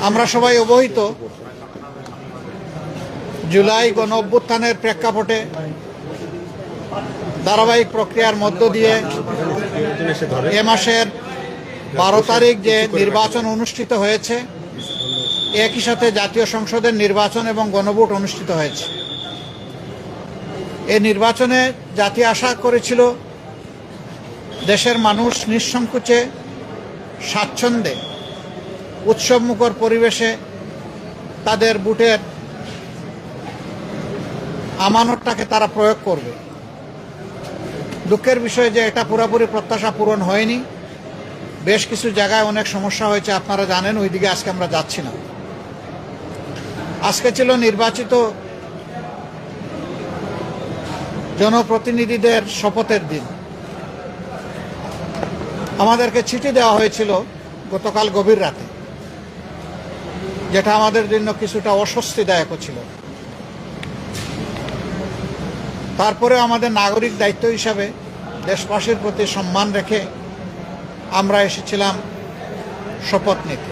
আমরা সবাই অবহিত, জুলাই গণ অভ্যুত্থানের প্রেক্ষাপটে ধারাবাহিক প্রক্রিয়ার মধ্য দিয়ে এ মাসের 12 তারিখ যে নির্বাচন অনুষ্ঠিত হয়েছে, একই সাথে জাতীয় সংসদের নির্বাচন এবং গণভোট অনুষ্ঠিত হয়েছে। এই নির্বাচনে জাতি আশা করেছিল দেশের মানুষ নিঃসংকোচে স্বাচ্ছন্দ্যে উৎসবমুখর পরিবেশে তাদের ভোটের আমানতটাকে তারা প্রয়োগ করবে। দুঃখের বিষয় যে এটা পুরোপুরি প্রত্যাশা পূরণ হয়নি। বেশ কিছু জায়গায় অনেক সমস্যা হয়েছে, আপনারা জানেন, ওইদিকে আজকে আমরা যাচ্ছি না। আজকে ছিল নির্বাচিত জনপ্রতিনিধিদের শপথের দিন। আমাদেরকে চিঠি দেওয়া হয়েছিল গতকাল গভীর রাতে, যেটা আমাদের জন্য কিছুটা অস্বস্তিদায়ক ছিল। তারপরে আমাদের নাগরিক দায়িত্ব হিসাবে দেশবাসীর প্রতি সম্মান রেখে আমরা এসেছিলাম শপথ নিতে।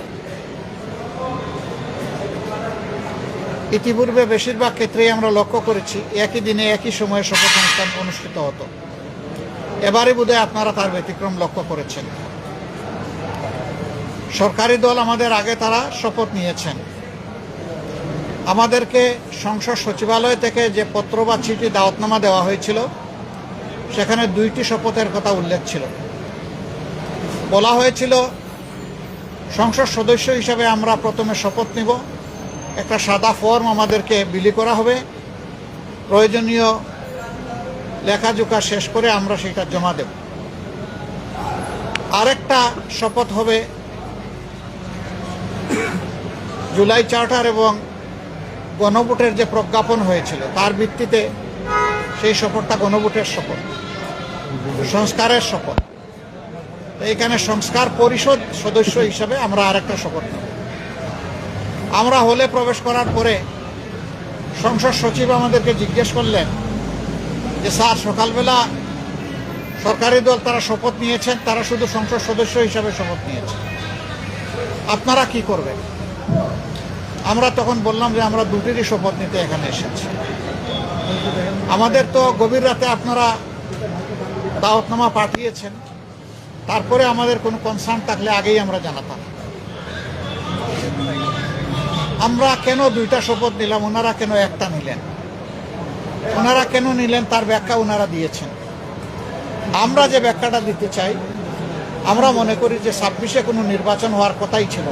ইতিপূর্বে বেশিরভাগ ক্ষেত্রেই আমরা লক্ষ্য করেছি একই দিনে একই সময়ে শপথ অনুষ্ঠান অনুষ্ঠিত হতো। এবারে বোধহয় আপনারা তার ব্যতিক্রম লক্ষ্য করেছেন। সরকারি দল আমাদের আগে তারা শপথ নিয়েছেন। আমাদেরকে সংসদ সচিবালয় থেকে যে পত্র বা চিঠি দাওয়াতনামা দেওয়া হয়েছিল, সেখানে 2টি শপথের কথা উল্লেখ ছিল। বলা হয়েছিল সংসদ সদস্য হিসাবে আমরা প্রথমে শপথ নিব, একটা সাদা ফর্ম আমাদেরকে বিলি করা হবে, প্রয়োজনীয় লেখাজোখা শেষ করে আমরা সেটা জমা দেব। আরেকটা শপথ হবে জুলাই চার্টার এবং গণভোটের যে প্রজ্ঞাপন হয়েছিল তার ভিত্তিতে সেই শপথটা গণভোটের শপথ, সংস্কারের শপথ। এইখানে সংস্কার পরিষদ সদস্য হিসাবে আমরা আরেকটা শপথ নেব। আমরা হলে প্রবেশ করার পরে সংসদ সচিব আমাদেরকে জিজ্ঞেস করলেন যে স্যার, সকালবেলা সরকারি দল তারা শপথ নিয়েছেন, তারা শুধু সংসদ সদস্য হিসাবে শপথ নিয়েছেন, আপনারা কি করবেন? আমরা তখন বললাম যে আমরা 2টিরই শপথ নিতে এখানে এসেছি। আমাদের তো গভীর রাতে আপনারা দাওয়াতনামা পাঠিয়েছেন, তারপরে আমাদের কোনো কনসার্ন থাকলে আগেই আমরা জানাতাম। আমরা কেন 2টা শপথ নিলাম, ওনারা কেন একটা নিলেন? ওনারা কেন নিলেন তার ব্যাখ্যা ওনারা দিয়েছেন। আমরা যে ব্যাখ্যাটা দিতে চাই, আমরা মনে করি যে 26-এ কোনো নির্বাচন হওয়ার কথাই ছিল।